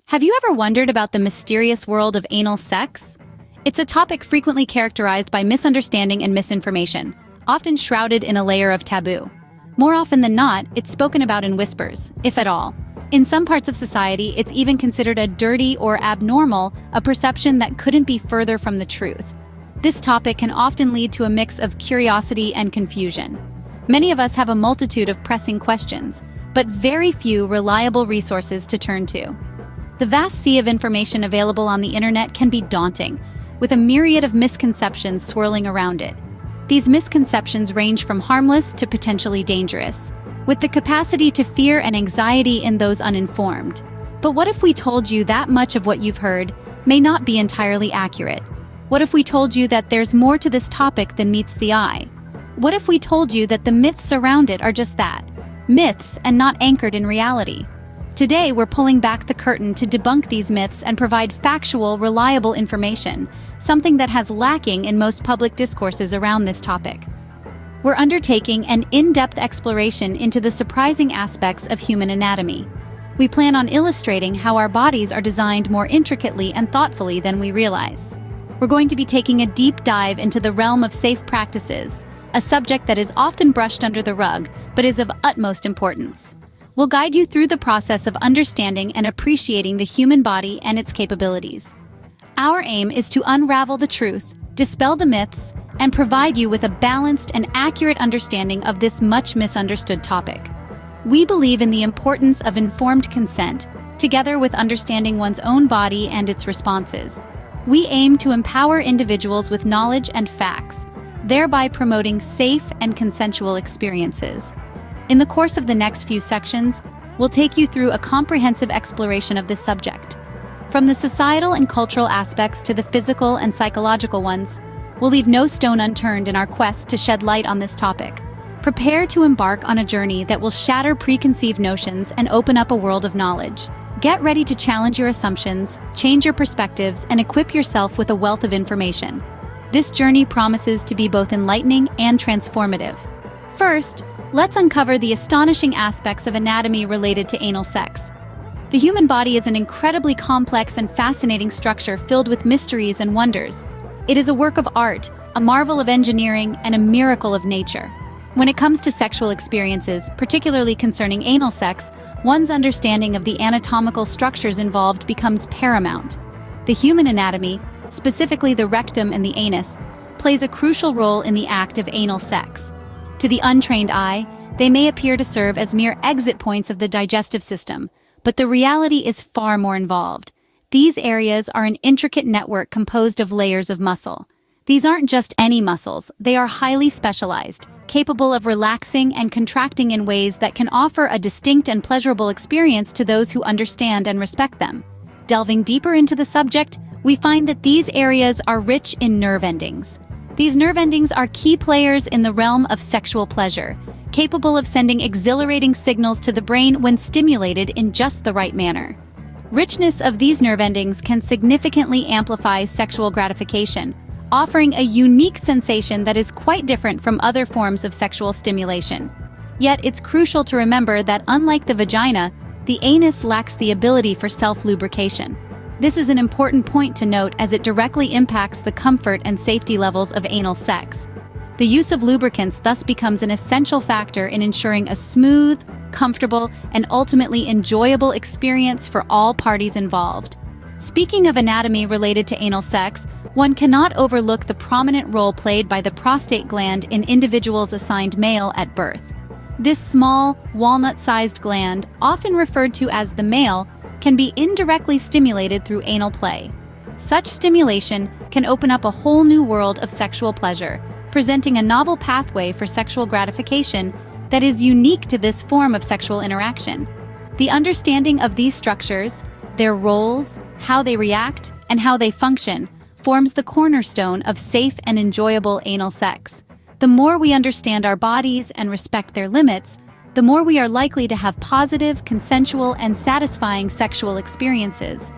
Have you ever wondered about the mysterious world of anal sex? It's a topic frequently characterized by misunderstanding and misinformation, often shrouded in a layer of taboo. More often than not, it's spoken about in whispers, if at all. In some parts of society, it's even considered a dirty or abnormal, a perception that couldn't be further from the truth. This topic can often lead to a mix of curiosity and confusion. Many of us have a multitude of pressing questions, but very few reliable resources to turn to. The vast sea of information available on the internet can be daunting, with a myriad of misconceptions swirling around it. These misconceptions range from harmless to potentially dangerous, with the capacity to fear and anxiety in those uninformed. But what if we told you that much of what you've heard may not be entirely accurate? What if we told you that there's more to this topic than meets the eye? What if we told you that the myths around it are just that, myths and not anchored in reality? Today, we're pulling back the curtain to debunk these myths and provide factual, reliable information, something that has lacking in most public discourses around this topic. We're undertaking an in-depth exploration into the surprising aspects of human anatomy. We plan on illustrating how our bodies are designed more intricately and thoughtfully than we realize. We're going to be taking a deep dive into the realm of safe practices, a subject that is often brushed under the rug, but is of utmost importance. We'll guide you through the process of understanding and appreciating the human body and its capabilities. Our aim is to unravel the truth, dispel the myths, and provide you with a balanced and accurate understanding of this much misunderstood topic. We believe in the importance of informed consent, together with understanding one's own body and its responses. We aim to empower individuals with knowledge and facts, thereby promoting safe and consensual experiences. In the course of the next few sections, we'll take you through a comprehensive exploration of this subject. From the societal and cultural aspects to the physical and psychological ones, we'll leave no stone unturned in our quest to shed light on this topic. Prepare to embark on a journey that will shatter preconceived notions and open up a world of knowledge. Get ready to challenge your assumptions, change your perspectives, and equip yourself with a wealth of information. This journey promises to be both enlightening and transformative. First, let's uncover the astonishing aspects of anatomy related to anal sex. The human body is an incredibly complex and fascinating structure filled with mysteries and wonders. It is a work of art, a marvel of engineering, and a miracle of nature. When it comes to sexual experiences, particularly concerning anal sex, one's understanding of the anatomical structures involved becomes paramount. The human anatomy, specifically the rectum and the anus, plays a crucial role in the act of anal sex. To the untrained eye, they may appear to serve as mere exit points of the digestive system, but the reality is far more involved. These areas are an intricate network composed of layers of muscle. These aren't just any muscles, they are highly specialized, capable of relaxing and contracting in ways that can offer a distinct and pleasurable experience to those who understand and respect them. Delving deeper into the subject, we find that these areas are rich in nerve endings. These nerve endings are key players in the realm of sexual pleasure, capable of sending exhilarating signals to the brain when stimulated in just the right manner. Richness of these nerve endings can significantly amplify sexual gratification, offering a unique sensation that is quite different from other forms of sexual stimulation. Yet it's crucial to remember that unlike the vagina, the anus lacks the ability for self-lubrication. This is an important point to note as it directly impacts the comfort and safety levels of anal sex. The use of lubricants thus becomes an essential factor in ensuring a smooth, comfortable, and ultimately enjoyable experience for all parties involved. Speaking of anatomy related to anal sex, one cannot overlook the prominent role played by the prostate gland in individuals assigned male at birth. This small, walnut-sized gland, often referred to as the male, can be indirectly stimulated through anal play. Such stimulation can open up a whole new world of sexual pleasure, presenting a novel pathway for sexual gratification that is unique to this form of sexual interaction. The understanding of these structures, their roles, how they react, and how they function, forms the cornerstone of safe and enjoyable anal sex. The more we understand our bodies and respect their limits, the more we are likely to have positive, consensual, and satisfying sexual experiences.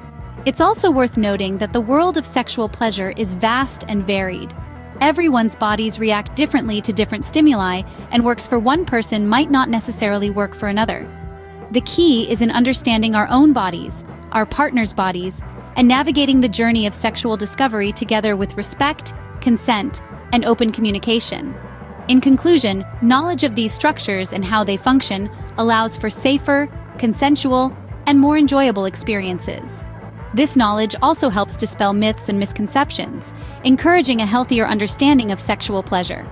It's also worth noting that the world of sexual pleasure is vast and varied. Everyone's bodies react differently to different stimuli, and works for one person might not necessarily work for another. The key is in understanding our own bodies, our partner's bodies, and navigating the journey of sexual discovery together with respect, consent, and open communication. In conclusion, knowledge of these structures and how they function allows for safer, consensual, and more enjoyable experiences. This knowledge also helps dispel myths and misconceptions, encouraging a healthier understanding of sexual pleasure.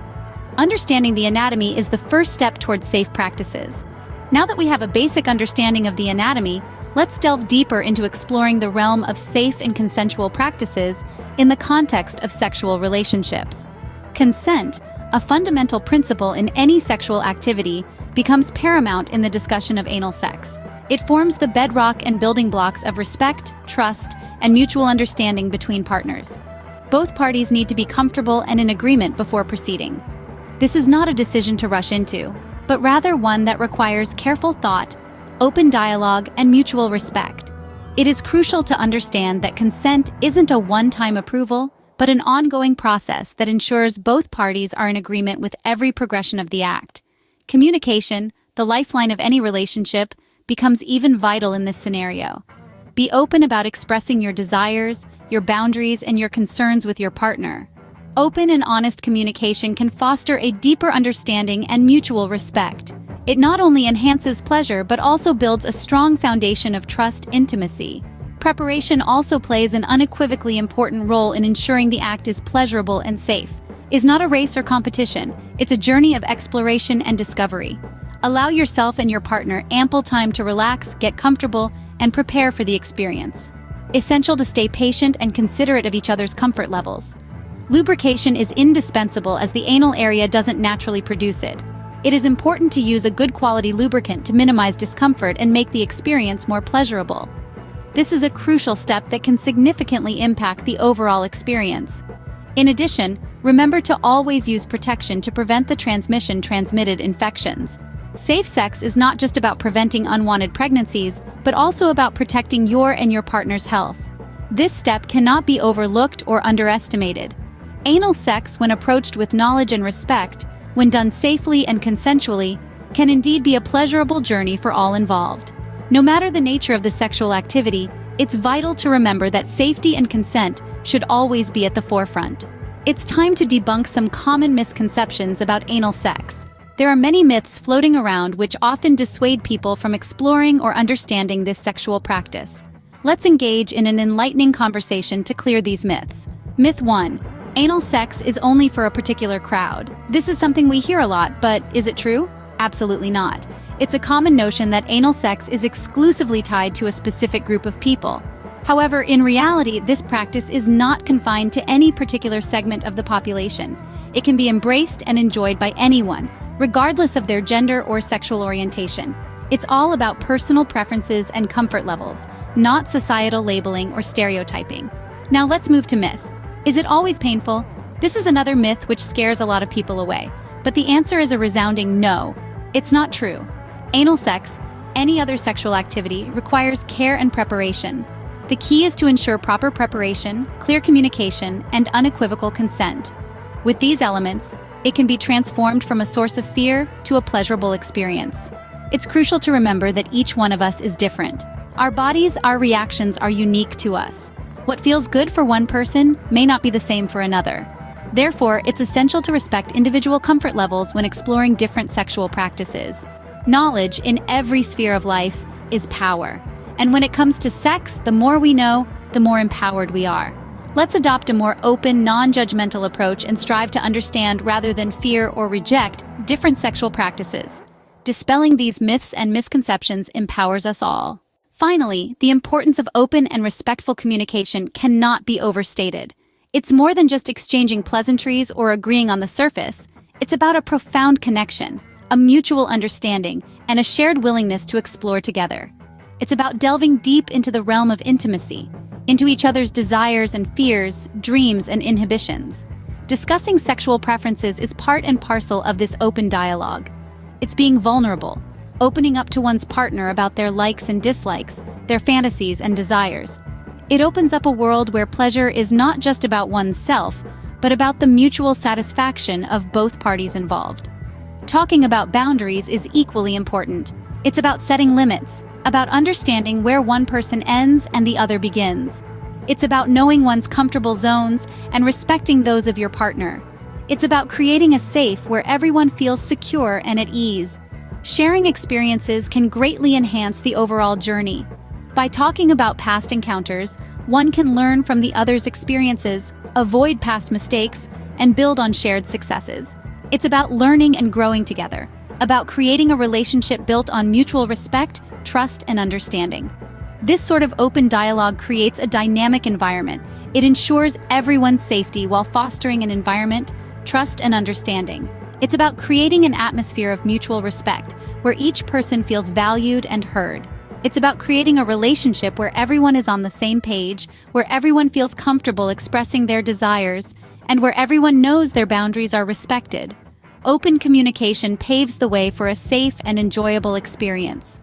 Understanding the anatomy is the first step towards safe practices. Now that we have a basic understanding of the anatomy, let's delve deeper into exploring the realm of safe and consensual practices in the context of sexual relationships. Consent, a fundamental principle in any sexual activity, becomes paramount in the discussion of anal sex. It forms the bedrock and building blocks of respect, trust, and mutual understanding between partners. Both parties need to be comfortable and in agreement before proceeding. This is not a decision to rush into, but rather one that requires careful thought, open dialogue, and mutual respect. It is crucial to understand that consent isn't a one-time approval, but an ongoing process that ensures both parties are in agreement with every progression of the act. Communication, the lifeline of any relationship, becomes even vital in this scenario. Be open about expressing your desires, your boundaries, and your concerns with your partner. Open and honest communication can foster a deeper understanding and mutual respect. It not only enhances pleasure but also builds a strong foundation of trust and intimacy. Preparation also plays an unequivocally important role in ensuring the act is pleasurable and safe. It's not a race or competition, it's a journey of exploration and discovery. Allow yourself and your partner ample time to relax, get comfortable, and prepare for the experience. Essential to stay patient and considerate of each other's comfort levels. Lubrication is indispensable as the anal area doesn't naturally produce it. It is important to use a good quality lubricant to minimize discomfort and make the experience more pleasurable. This is a crucial step that can significantly impact the overall experience. In addition, remember to always use protection to prevent the transmitted infections. Safe sex is not just about preventing unwanted pregnancies, but also about protecting your and your partner's health. This step cannot be overlooked or underestimated. Anal sex, when approached with knowledge and respect, when done safely and consensually, can indeed be a pleasurable journey for all involved. No matter the nature of the sexual activity, it's vital to remember that safety and consent should always be at the forefront. It's time to debunk some common misconceptions about anal sex. There are many myths floating around which often dissuade people from exploring or understanding this sexual practice. Let's engage in an enlightening conversation to clear these myths. Myth 1. Anal sex is only for a particular crowd. This is something we hear a lot, but is it true? Absolutely not. It's a common notion that anal sex is exclusively tied to a specific group of people. However, in reality, this practice is not confined to any particular segment of the population. It can be embraced and enjoyed by anyone, regardless of their gender or sexual orientation. It's all about personal preferences and comfort levels, not societal labeling or stereotyping. Now let's move to myth. Is it always painful? This is another myth which scares a lot of people away, but the answer is a resounding no. It's not true. Anal sex, any other sexual activity, requires care and preparation. The key is to ensure proper preparation, clear communication, and unequivocal consent. With these elements, it can be transformed from a source of fear to a pleasurable experience. It's crucial to remember that each one of us is different. Our bodies, our reactions are unique to us. What feels good for one person may not be the same for another. Therefore, it's essential to respect individual comfort levels when exploring different sexual practices. Knowledge in every sphere of life is power. And when it comes to sex, the more we know, the more empowered we are. Let's adopt a more open, non-judgmental approach and strive to understand rather than fear or reject different sexual practices. Dispelling these myths and misconceptions empowers us all. Finally, the importance of open and respectful communication cannot be overstated. It's more than just exchanging pleasantries or agreeing on the surface. It's about a profound connection, a mutual understanding, and a shared willingness to explore together. It's about delving deep into the realm of intimacy, into each other's desires and fears, dreams and inhibitions. Discussing sexual preferences is part and parcel of this open dialogue. It's being vulnerable, opening up to one's partner about their likes and dislikes, their fantasies and desires. It opens up a world where pleasure is not just about oneself, but about the mutual satisfaction of both parties involved. Talking about boundaries is equally important. It's about setting limits, about understanding where one person ends and the other begins. It's about knowing one's comfortable zones and respecting those of your partner. It's about creating a safe where everyone feels secure and at ease. Sharing experiences can greatly enhance the overall journey. By talking about past encounters, one can learn from the other's experiences, avoid past mistakes, and build on shared successes. It's about learning and growing together, about creating a relationship built on mutual respect, trust, and understanding. This sort of open dialogue creates a dynamic environment. It ensures everyone's safety while fostering an environment, trust, and understanding. It's about creating an atmosphere of mutual respect, where each person feels valued and heard. It's about creating a relationship where everyone is on the same page, where everyone feels comfortable expressing their desires, and where everyone knows their boundaries are respected. Open communication paves the way for a safe and enjoyable experience.